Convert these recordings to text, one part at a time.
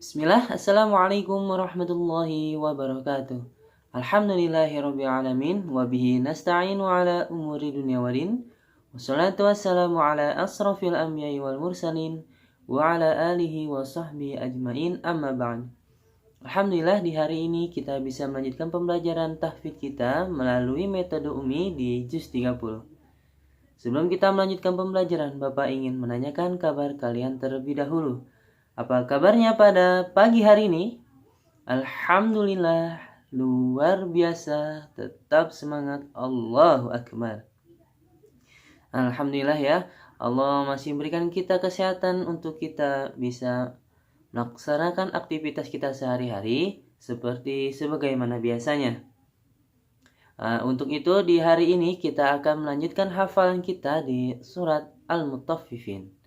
Bismillah, Assalamualaikum warahmatullahi wabarakatuh. Alhamdulillahirabbil alamin wa bihi nasta'inu ala umuri dunya waddin. Wassalatu wassalamu ala asrafil anbiya'i wal mursalin wa ala alihi wa sahbihi ajmain, amma ba'd. Alhamdulillah, di hari ini kita bisa melanjutkan pembelajaran tahfidz kita melalui metode Umi di juz 30. Sebelum kita melanjutkan pembelajaran, Bapak ingin menanyakan kabar kalian terlebih dahulu. Apa kabarnya pada pagi hari ini? Alhamdulillah, luar biasa, tetap semangat, Allahu Akbar. Alhamdulillah ya, Allah masih berikan kita kesehatan untuk kita bisa melaksanakan aktivitas kita sehari-hari seperti sebagaimana biasanya. Untuk itu di hari ini kita akan melanjutkan hafalan kita di surat Al-Mutaffifin.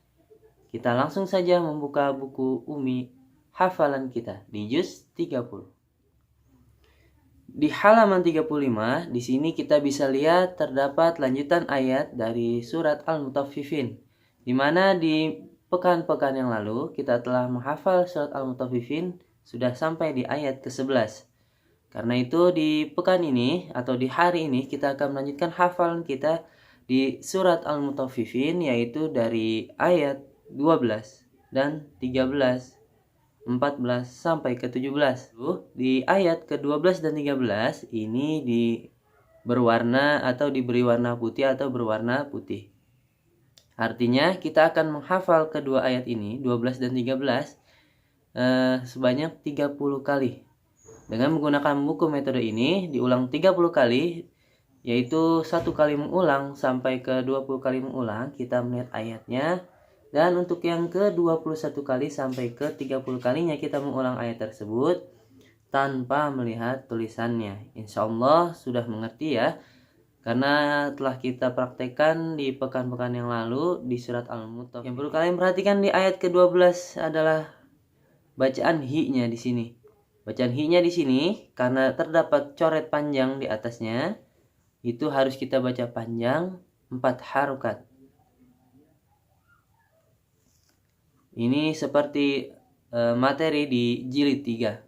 Kita langsung saja membuka buku Umi hafalan kita di juz 30. Di halaman 35, di sini kita bisa lihat terdapat lanjutan ayat dari surat Al-Mutaffifin, di mana di pekan-pekan yang lalu kita telah menghafal surat Al-Mutaffifin sudah sampai di ayat ke-11. Karena itu di pekan ini atau di hari ini kita akan melanjutkan hafalan kita di surat Al-Mutaffifin, yaitu dari ayat 12 dan 13, 14 sampai ke 17. Di ayat ke-12 dan 13 ini berwarna atau diberi warna putih atau berwarna putih. Artinya kita akan menghafal kedua ayat ini 12 dan 13 sebanyak 30 kali. Dengan menggunakan buku metode ini diulang 30 kali, yaitu 1 kali mengulang sampai ke 20 kali mengulang kita melihat ayatnya. Dan untuk yang ke-21 kali sampai ke-30 kalinya kita mengulang ayat tersebut tanpa melihat tulisannya. Insya Allah sudah mengerti ya, karena telah kita praktekkan di pekan-pekan yang lalu di surat Al-Mutaffifin. Yang perlu kalian perhatikan di ayat ke-12 adalah bacaan hi-nya di sini. Bacaan hi-nya di sini karena terdapat coret panjang di atasnya, itu harus kita baca panjang 4 harokat. Ini seperti materi di jilid 3.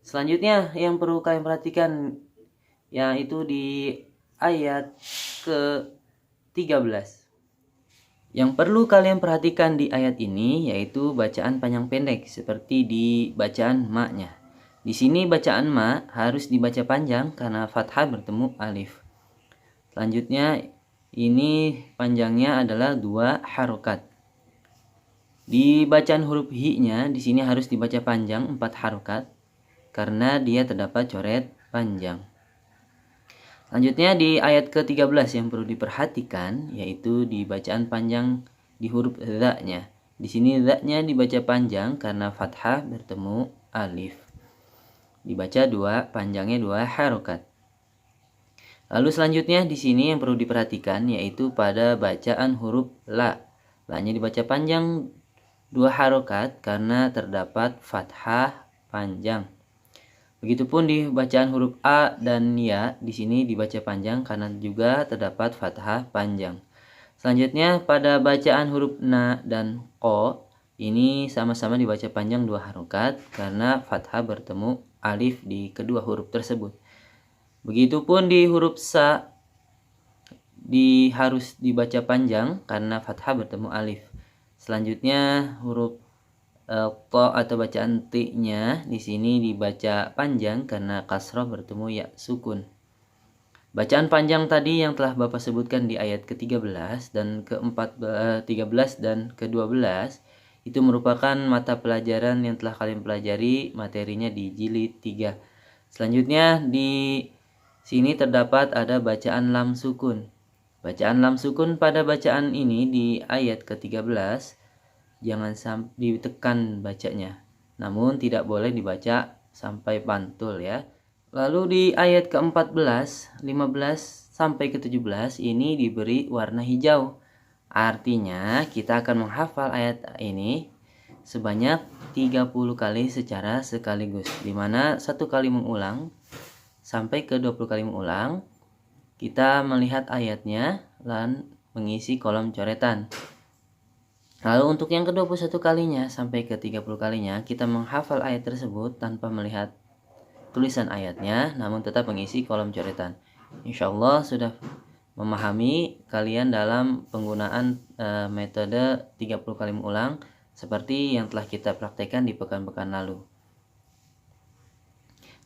Selanjutnya yang perlu kalian perhatikan yaitu di ayat ke-13. Yang perlu kalian perhatikan di ayat ini yaitu bacaan panjang pendek seperti di bacaan ma-nya. Di sini bacaan ma harus dibaca panjang karena fathah bertemu alif. Selanjutnya ini panjangnya adalah 2 harokat. Di bacaan huruf hi-nya di sini harus dibaca panjang 4 harokat karena dia terdapat coret panjang. Selanjutnya di ayat ke-13 yang perlu diperhatikan yaitu di bacaan panjang di huruf za-nya. Di sini za-nya dibaca panjang karena fathah bertemu alif. Dibaca panjangnya 2 harokat. Lalu selanjutnya di sini yang perlu diperhatikan yaitu pada bacaan huruf la. La-nya dibaca panjang 2 harokat karena terdapat fathah panjang. Begitupun di bacaan huruf a dan ya di sini dibaca panjang karena juga terdapat fathah panjang. Selanjutnya pada bacaan huruf na dan ko ini sama-sama dibaca panjang 2 harokat karena fathah bertemu alif di kedua huruf tersebut. Begitupun di huruf sa harus dibaca panjang karena fathah bertemu alif. Selanjutnya huruf to atau bacaan ti-nya di sini dibaca panjang karena kasroh bertemu ya sukun. Bacaan panjang tadi yang telah Bapak sebutkan di ayat ke-13 dan ke-13 dan ke-12 itu merupakan mata pelajaran yang telah kalian pelajari materinya di jilid 3. Selanjutnya di sini terdapat ada bacaan lam sukun. Bacaan lam sukun pada bacaan ini di ayat ke-13 jangan sampai ditekan bacanya, namun tidak boleh dibaca sampai pantul ya. Lalu di ayat ke-14, 15 sampai ke-17 ini diberi warna hijau. Artinya kita akan menghafal ayat ini sebanyak 30 kali secara sekaligus, di mana 1 kali mengulang sampai ke 20 kali mengulang. Kita melihat ayatnya dan mengisi kolom coretan. Lalu untuk yang ke-21 kalinya sampai ke-30 kalinya kita menghafal ayat tersebut tanpa melihat tulisan ayatnya, namun tetap mengisi kolom coretan. Insya Allah sudah memahami kalian dalam penggunaan metode 30 kali mengulang seperti yang telah kita praktekkan di pekan-pekan lalu.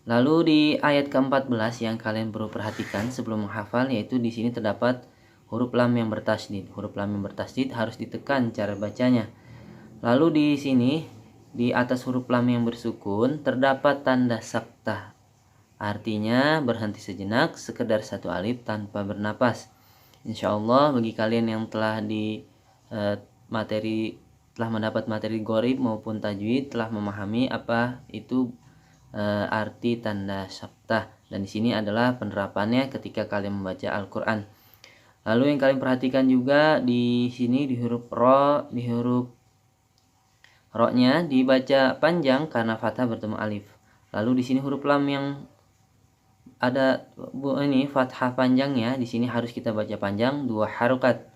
Lalu di ayat ke-14 yang kalian perlu perhatikan sebelum menghafal, yaitu di sini terdapat huruf lam yang bertasydid. Huruf lam yang bertasydid harus ditekan cara bacanya. Lalu di sini di atas huruf lam yang bersukun terdapat tanda saktah. Artinya berhenti sejenak, sekedar satu alif tanpa bernapas. Insya Allah bagi kalian yang telah mendapat materi gharib maupun tajwid, telah memahami apa itu arti tanda saktah, dan di sini adalah penerapannya ketika kalian membaca Al-Qur'an. Lalu yang kalian perhatikan juga di sini di huruf ro-nya dibaca panjang karena fathah bertemu alif. Lalu di sini huruf lam yang ada ini fathah panjangnya, di sini harus kita baca panjang 2 harokat.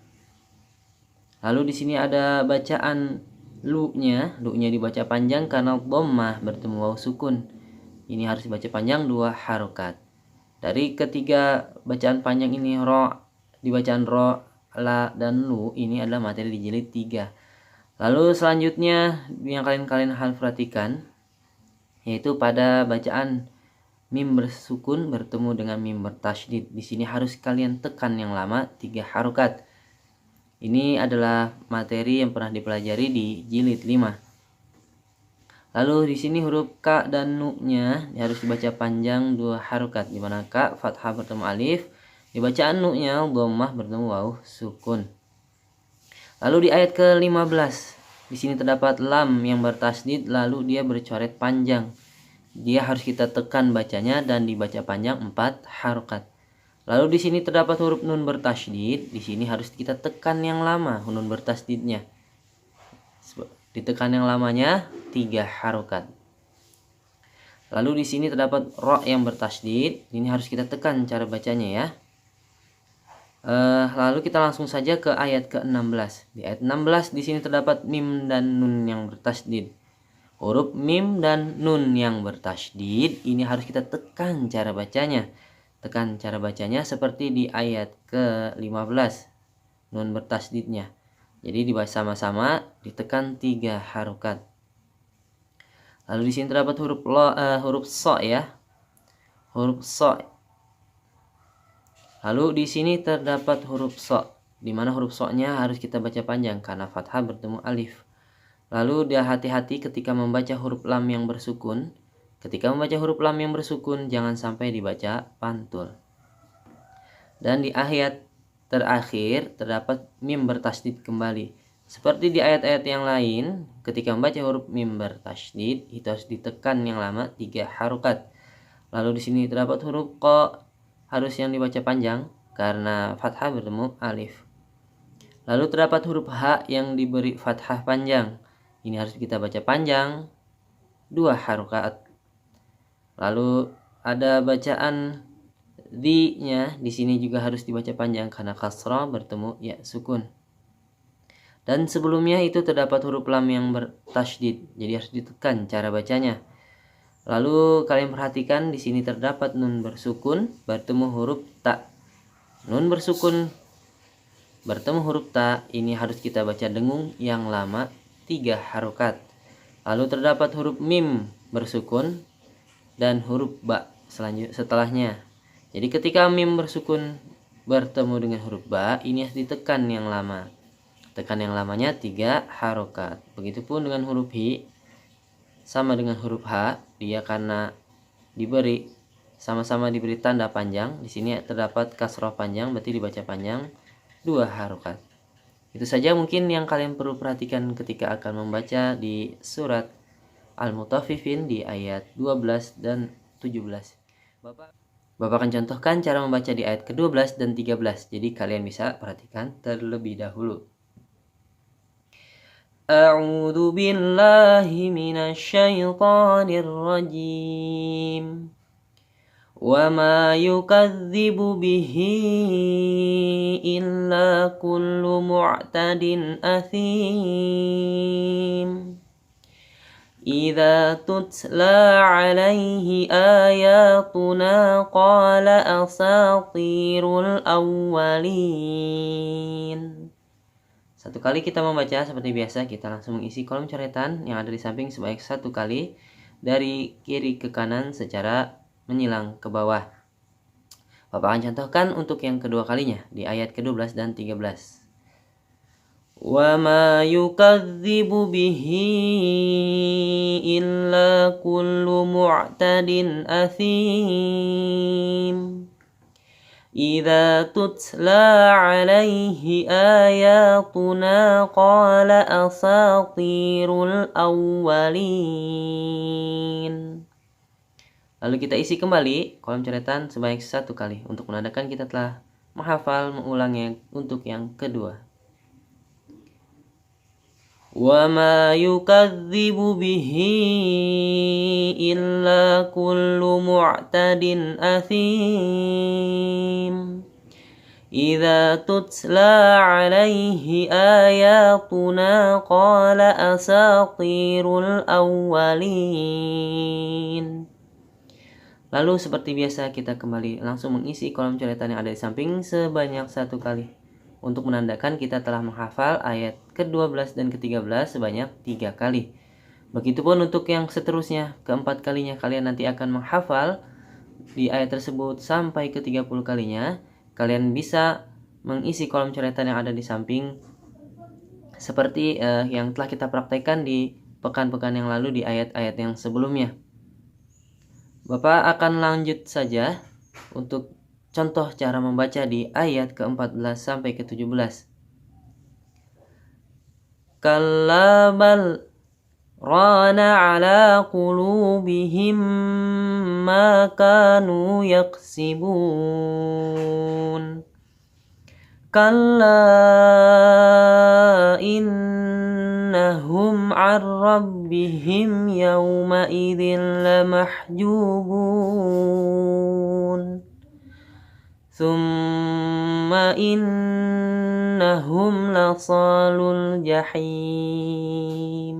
Lalu di sini ada bacaan lu-nya dibaca panjang karena dhammah bertemu waw sukun. Ini harus dibaca panjang 2 harokat. Dari ketiga bacaan panjang ini, di bacaan ro, la, dan lu, ini adalah materi di jilid 3. Lalu selanjutnya yang kalian harus perhatikan, yaitu pada bacaan mim bersukun bertemu dengan mim bertasydid. Di sini harus kalian tekan yang lama 3 harokat. Ini adalah materi yang pernah dipelajari di jilid 5. Lalu di sini huruf ka dan nu-nya harus dibaca panjang 2 harokat, di mana ka fathah bertemu alif, di bacaan nu-nya dhammah bertemu waw sukun. Lalu di ayat ke-15, di sini terdapat lam yang bertasydid, lalu dia bercoret panjang. Dia harus kita tekan bacanya dan dibaca panjang 4 harokat. Lalu di sini terdapat huruf nun bertasydid, di sini harus kita tekan yang lama nun bertasydidnya. Ditekan yang lamanya 3 harokat. Lalu di sini terdapat ro yang bertasydid, ini harus kita tekan cara bacanya ya. Lalu kita langsung saja ke ayat ke-16. Di ayat 16 di sini terdapat mim dan nun yang bertasydid. Huruf mim dan nun yang bertasydid ini harus kita tekan cara bacanya. Tekan cara bacanya seperti di ayat ke-15 nun bertasydidnya. Jadi dibaca sama-sama, ditekan 3 harokat. Lalu di sini terdapat huruf so ya. Huruf so. Lalu di sini terdapat huruf so, di mana huruf so-nya harus kita baca panjang karena fathah bertemu alif. Lalu dia hati-hati ketika membaca huruf lam yang bersukun. Ketika membaca huruf lam yang bersukun jangan sampai dibaca pantul. Dan di ayat terakhir terdapat mim bertasydid kembali. Seperti di ayat-ayat yang lain, ketika membaca huruf mim bertasydid itu harus ditekan yang lama 3 harokat. Lalu di sini terdapat huruf qa harus yang dibaca panjang karena fathah bertemu alif. Lalu terdapat huruf ha yang diberi fathah panjang. Ini harus kita baca panjang 2 harokat. Lalu ada bacaan di-nya di sini juga harus dibaca panjang karena kasrah bertemu ya sukun. Dan sebelumnya itu terdapat huruf lam yang bertasydid, jadi harus ditekan cara bacanya. Lalu kalian perhatikan di sini terdapat nun bersukun bertemu huruf ta. Nun bersukun bertemu huruf ta ini harus kita baca dengung yang lama 3 harokat. Lalu terdapat huruf mim bersukun dan huruf ba setelahnya. Jadi ketika mim bersukun bertemu dengan huruf ba, ini harus ditekan yang lama. Tekan yang lamanya 3 harokat. Begitupun dengan huruf hi, sama dengan huruf h, dia karena sama-sama diberi tanda panjang. Di sini terdapat kasroh panjang, berarti dibaca panjang 2 harokat. Itu saja mungkin yang kalian perlu perhatikan ketika akan membaca di surat Al-Mutaffifin di ayat 12 dan 17. Bapak akan contohkan cara membaca di ayat ke-12 dan 13. Jadi kalian bisa perhatikan terlebih dahulu. A'udzu billahi minasy syaithanir rajim. وَمَا يُكَذِّبُ بِهِ إِلَّا كُلُّ مُعْتَدٍ أَثِيمٍ إِذَا تُتْلَى عَلَيْهِ آيَاتُنَا قَالَ أَسَاطِيرُ الْأَوَّلِينَ. Satu kali kita membaca seperti biasa, kita langsung mengisi kolom coretan yang ada di samping sebanyak 1 kali dari kiri ke kanan secara menyilang ke bawah. Bapak akan contohkan untuk yang kedua kalinya di ayat ke-12 dan 13. وَمَا يُكَذِّبُ بِهِ إِلَّا كُلُّ مُعْتَدٍ أَثِيمٍ إِذَا تُتْلَى عَلَيْهِ آيَاتُنَا قَالَ أَسَاطِيرُ الْأَوَّلِينَ. Lalu kita isi kembali kolom coretan sebanyak 1 kali untuk menandakan kita telah menghafal mengulangnya untuk yang kedua. وَمَا يُكَذِّبُ بِهِ إِلَّا كُلُّ مُعْتَدٍ أَثِيمٍ إِذَا تُتْلَى عَلَيْهِ آيَاتُنَا قَالَ أَسَاطِيرُ الْأَوَّلِينَ. Lalu seperti biasa kita kembali langsung mengisi kolom coretan yang ada di samping sebanyak 1 kali untuk menandakan kita telah menghafal ayat ke-12 dan ke-13 sebanyak 3 kali. Begitupun untuk yang seterusnya, keempat kalinya kalian nanti akan menghafal di ayat tersebut sampai ke-30 kalinya. Kalian bisa mengisi kolom coretan yang ada di samping seperti yang telah kita praktekkan di pekan-pekan yang lalu di ayat-ayat yang sebelumnya. Bapak akan lanjut saja untuk contoh cara membaca di ayat ke-14 sampai ke-17. Kalla bal rana ala qulubihim ma kanu yaksibun. Kalla innahum an rabbihim yawma idzin lamahjubun. ثُمَّ إِنَّهُمْ لَصَالُو الْجَحِيمِ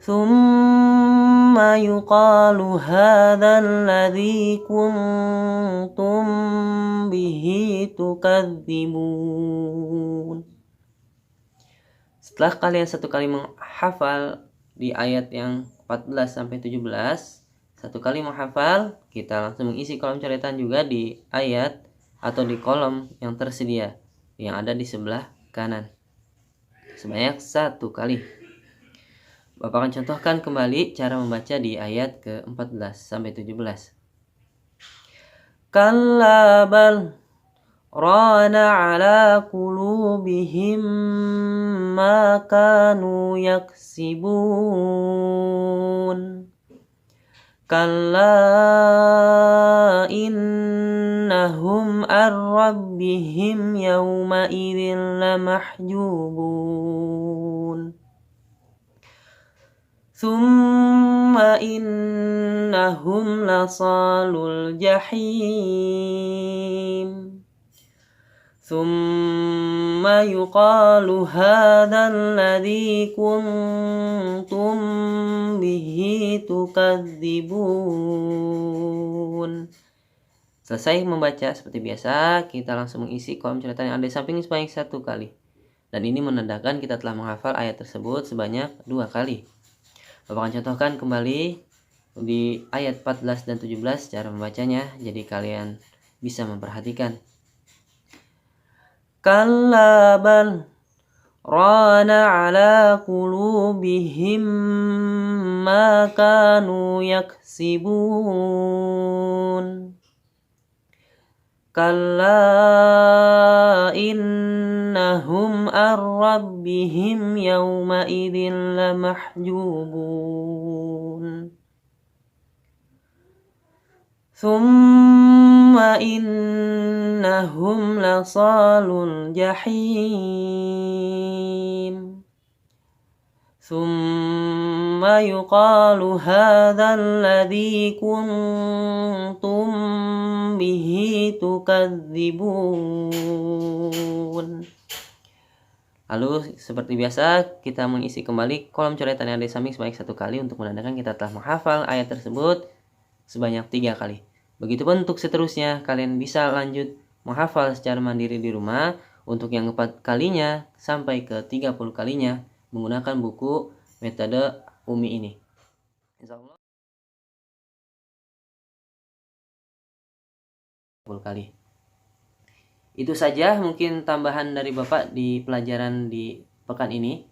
ثُمَّ يُقَالُ هَذَا الَّذِي كُنْتُمْ بِهِ تُكَذِّبُونَ. Setelah kalian 1 kali menghafal di ayat yang 14 sampai 17, 1 kali menghafal, kita langsung mengisi kolom coretan juga di ayat atau di kolom yang tersedia yang ada di sebelah kanan sebanyak 1 kali. Bapak akan contohkan kembali cara membaca di ayat ke-14 sampai 17. Kalla bal rana ala qulubihim ma kanu yaksibun. Kalla innahum an rabbihim yawma idzin lamahjubun. Thumma innahum lasalul jahim. ثُمَّ يُقَالُ هَذَا الَّذِي كُنْتُمْ بِهِ تُكَذِّبُونَ. Selesai membaca seperti biasa, kita langsung mengisi kolom coretan yang ada di samping sebanyak 1 kali. Dan ini menandakan kita telah menghafal ayat tersebut sebanyak 2 kali. Bapak akan contohkan kembali di ayat 14 dan 17 cara membacanya, jadi kalian bisa memperhatikan. Kalla bal rana ala qulubihim ma kanu yaksibun. Kalla innahum an rabbihim yawma idzin lamahjubun. ثُمَّ إِنَّهُمْ لَصَالُو الْجَحِيمِ ثُمَّ thumma yuqalu hadzal ladzi kuntum bihi tukadzibun. Lalu seperti biasa kita mengisi kembali kolom coretan yang ada di samping sebanyak 1 kali untuk menandakan kita telah menghafal ayat tersebut sebanyak 3 kali. Begitupun untuk seterusnya, kalian bisa lanjut menghafal secara mandiri di rumah untuk yang 4 kalinya sampai ke 30 kalinya menggunakan buku metode Umi ini. Insyaallah 10 kali. Itu saja mungkin tambahan dari Bapak di pelajaran di pekan ini.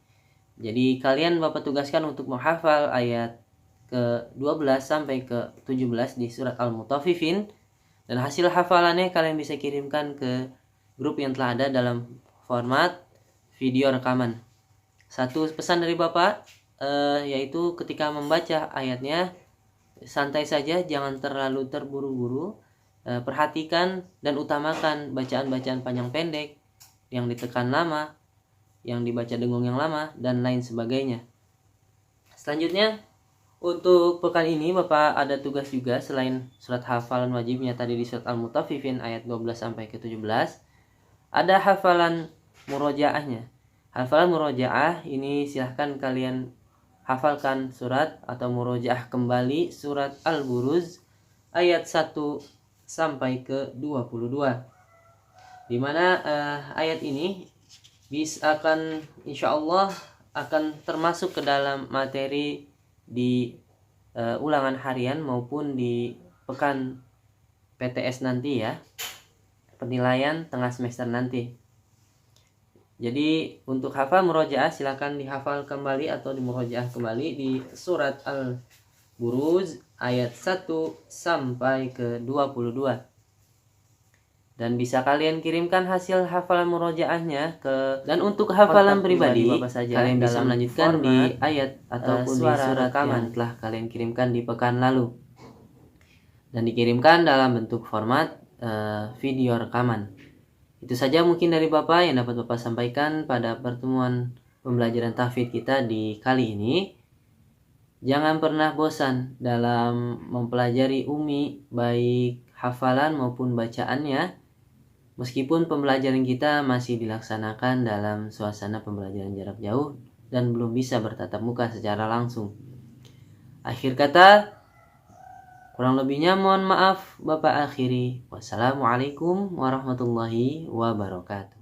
Jadi kalian Bapak tugaskan untuk menghafal ayat ke-12 sampai ke-17 di surat Al-Mutaffifin. Dan hasil hafalannya kalian bisa kirimkan ke grup yang telah ada dalam format video rekaman. Satu pesan dari Bapak yaitu ketika membaca ayatnya santai saja, jangan terlalu terburu-buru. Perhatikan dan utamakan bacaan-bacaan panjang pendek, yang ditekan lama, yang dibaca dengung yang lama, dan lain sebagainya. Selanjutnya, untuk pekan ini Bapak ada tugas juga selain surat hafalan wajibnya tadi di surat Al-Mutaffifin ayat 12 sampai ke 17, ada hafalan murojaahnya. Hafalan murojaah ini silahkan kalian hafalkan surat atau murojaah kembali surat Al-Buruz ayat 1 sampai ke 22. Di mana ayat ini akan insyaallah akan termasuk ke dalam materi di ulangan harian maupun di pekan PTS nanti ya. Penilaian tengah semester nanti. Jadi untuk hafal murojaah silakan dihafal kembali atau dimurojaah kembali di surat Al-Buruz ayat 1 sampai ke 22. Dan bisa kalian kirimkan hasil hafalan murojaahnya ke, dan untuk hafalan pribadi Bapak saja kalian bisa melanjutkan di ayat ataupun di surat rekaman telah kalian kirimkan di pekan lalu. Dan dikirimkan dalam bentuk format video rekaman. Itu saja mungkin dari Bapak yang dapat Bapak sampaikan pada pertemuan pembelajaran tahfidz kita di kali ini. Jangan pernah bosan dalam mempelajari Umi, baik hafalan maupun bacaannya. Meskipun pembelajaran kita masih dilaksanakan dalam suasana pembelajaran jarak jauh dan belum bisa bertatap muka secara langsung. Akhir kata, kurang lebihnya mohon maaf Bapak akhiri. Wassalamualaikum warahmatullahi wabarakatuh.